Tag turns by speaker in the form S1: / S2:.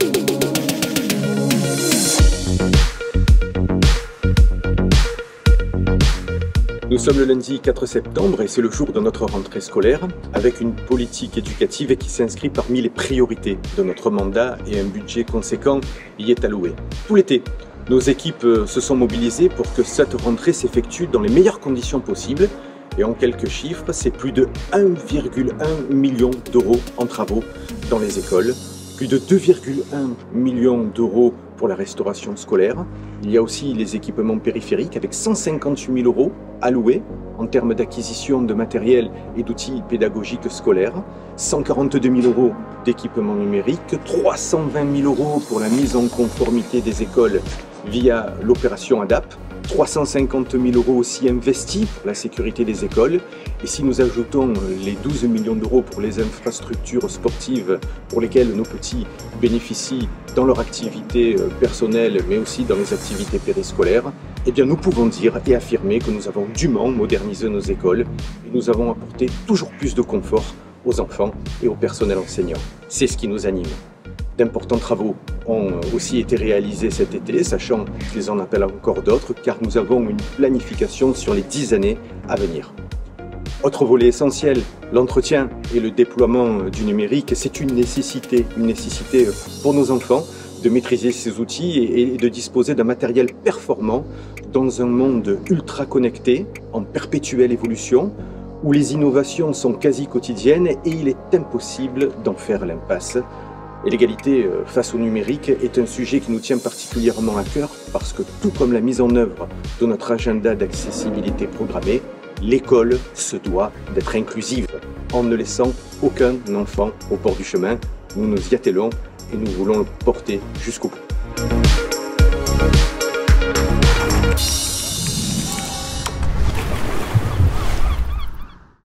S1: Nous sommes le lundi 4 septembre et c'est le jour de notre rentrée scolaire avec une politique éducative qui s'inscrit parmi les priorités de notre mandat et un budget conséquent y est alloué. Tout l'été, nos équipes se sont mobilisées pour que cette rentrée s'effectue dans les meilleures conditions possibles et en quelques chiffres, c'est plus de 1,1 million d'euros en travaux dans les écoles, plus de 2,1 millions d'euros pour la restauration scolaire. Il y a aussi les équipements périphériques avec 158 000 euros alloués en termes d'acquisition de matériel et d'outils pédagogiques scolaires, 142 000 euros d'équipements numériques, 320 000 euros pour la mise en conformité des écoles via l'opération ADAP, 350 000 euros aussi investis pour la sécurité des écoles. Et si nous ajoutons les 12 millions d'euros pour les infrastructures sportives pour lesquelles nos petits bénéficient dans leur activité personnelle mais aussi dans les activités périscolaires, eh bien nous pouvons dire et affirmer que nous avons dûment modernisé nos écoles et nous avons apporté toujours plus de confort aux enfants et au personnel enseignant. C'est ce qui nous anime. D'importants travaux ont aussi été réalisés cet été, sachant qu'ils en appellent encore d'autres, car nous avons une planification sur les 10 années à venir. Autre volet essentiel, l'entretien et le déploiement du numérique, c'est une nécessité pour nos enfants de maîtriser ces outils et de disposer d'un matériel performant dans un monde ultra connecté, en perpétuelle évolution, où les innovations sont quasi quotidiennes et il est impossible d'en faire l'impasse. Et l'égalité face au numérique est un sujet qui nous tient particulièrement à cœur parce que tout comme la mise en œuvre de notre agenda d'accessibilité programmée, l'école se doit d'être inclusive en ne laissant aucun enfant au bord du chemin. Nous nous y attelons et nous voulons le porter jusqu'au bout.